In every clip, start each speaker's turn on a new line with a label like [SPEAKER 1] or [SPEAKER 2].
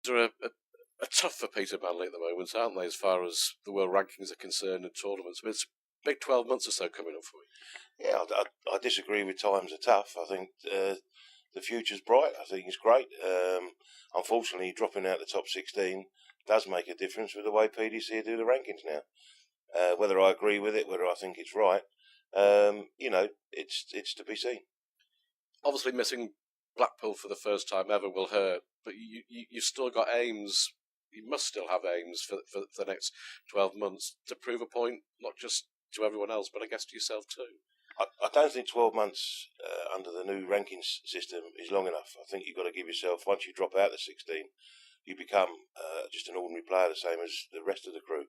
[SPEAKER 1] are a tough for Peter Manley at the moment, aren't they, as far as the world rankings are concerned and tournaments? But it's a big 12 months or so coming up for you.
[SPEAKER 2] Yeah, I disagree with times are tough. I think the future's bright. I think it's great. Unfortunately, dropping out the top 16 does make a difference with the way PDC do the rankings now. Whether I agree with it, whether I think it's right, it's to be seen.
[SPEAKER 1] Obviously, missing Blackpool for the first time ever will hurt, but you've still got aims. You must still have aims for the next 12 months to prove a point, not just to everyone else, but I guess to yourself too.
[SPEAKER 2] I don't think 12 months under the new rankings system is long enough. I think you've got to give yourself, once you drop out the 16, you become just an ordinary player, the same as the rest of the crew.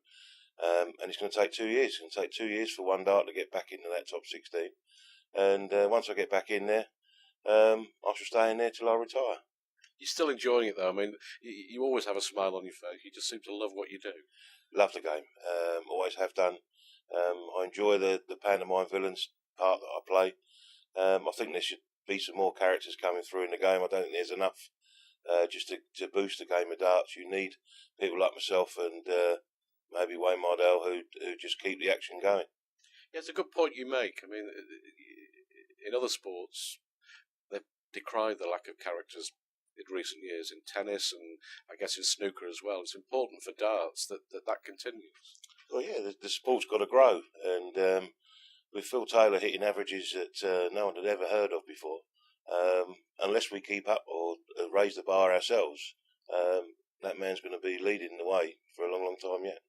[SPEAKER 2] And it's going to take 2 years. It's going to take 2 years for one dart to get back into that top 16. And once I get back in there, I shall stay in there till I retire.
[SPEAKER 1] You're still enjoying it, though. I mean, you always have a smile on your face. You just seem to love what you do.
[SPEAKER 2] Love the game. Always have done. I enjoy the pantomime villains part that I play. I think there should be some more characters coming through in the game. I don't think there's enough just to boost the game of darts. You need people like myself and maybe Wayne Mardell who just keep the action going.
[SPEAKER 1] Yeah, it's a good point you make. I mean, in other sports, they've decried the lack of characters in recent years, in tennis and I guess in snooker as well. It's important for darts that continues.
[SPEAKER 2] Well, yeah, the sport's got to grow, and with Phil Taylor hitting averages that no one had ever heard of before, unless we keep up or raise the bar ourselves, that man's going to be leading the way for a long, long time yet.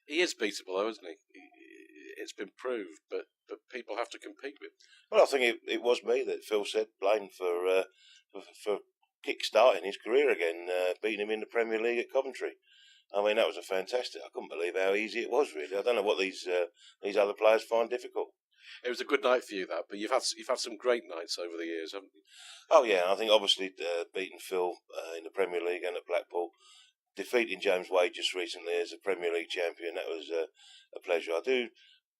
[SPEAKER 1] He is beatable, though, isn't he? It's been proved, but people have to compete with him.
[SPEAKER 2] Well, I think it was me that Phil said blamed for kick-starting his career again, beating him in the Premier League at Coventry. I mean, that was a fantastic. I couldn't believe how easy it was, really. I don't know what these other players find difficult.
[SPEAKER 1] It was a good night for you, that, but you've had some great nights over the years, haven't you?
[SPEAKER 2] Oh yeah, I think obviously beating Phil in the Premier League and at Blackpool, defeating James Wade just recently as a Premier League champion, that was a pleasure.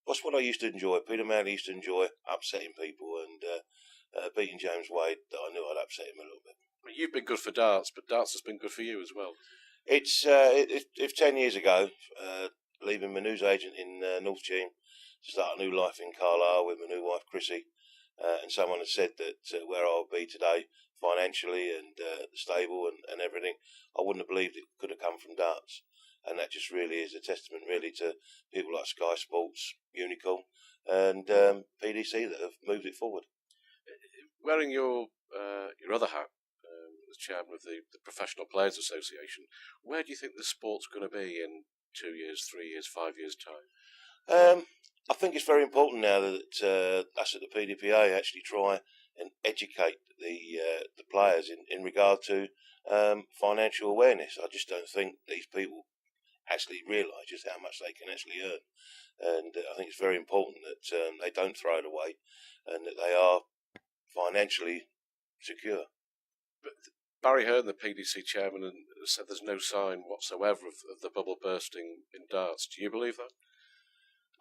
[SPEAKER 2] What's what I used to enjoy? Peter Manley used to enjoy upsetting people, and beating James Wade, I knew I'd upset him a little bit.
[SPEAKER 1] Well, you've been good for darts, but darts has been good for you as well.
[SPEAKER 2] It's if 10 years ago, leaving my news agent in North Cheam to start a new life in Carlisle with my new wife Chrissy, and someone had said that where I would be today financially and stable and everything, I wouldn't have believed it could have come from darts. And that just really is a testament really to people like Sky Sports, Unicorn and PDC that have moved it forward.
[SPEAKER 1] Wearing your other hat, as chairman of the Professional Players Association, where do you think the sport's going to be in 2 years, 3 years, 5 years' time?
[SPEAKER 2] I think it's very important now that us at the PDPA actually try and educate the players in regard to financial awareness. I just don't think these people actually realise just how much they can actually earn, and I think it's very important that they don't throw it away and that they are financially secure.
[SPEAKER 1] But Barry Hearn, the PDC chairman, said there's no sign whatsoever of the bubble bursting in darts. Do you believe that?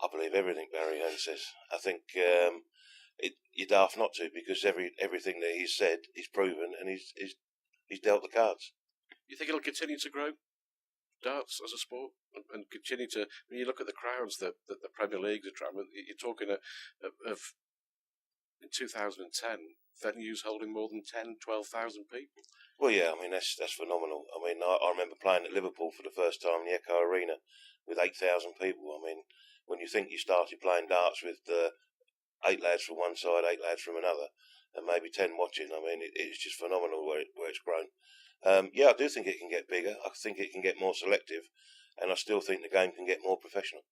[SPEAKER 2] I believe everything Barry Hearn says. I think you're daft not to, because everything that he's said is proven and he's dealt the cards.
[SPEAKER 1] You think it'll continue to grow, darts as a sport, and continue to? When you look at the crowds that the Premier Leagues are drawing, you're talking of in 2010 venues holding more than 10,000-12,000 people.
[SPEAKER 2] Well, yeah, I mean that's phenomenal. I mean, I remember playing at Liverpool for the first time in the Echo Arena with 8,000 people. I mean, when you think you started playing darts with 8 lads from one side, 8 lads from another, and maybe 10 watching, I mean, it's just phenomenal where it's grown. Yeah, I do think it can get bigger. I think it can get more selective, and I still think the game can get more professional.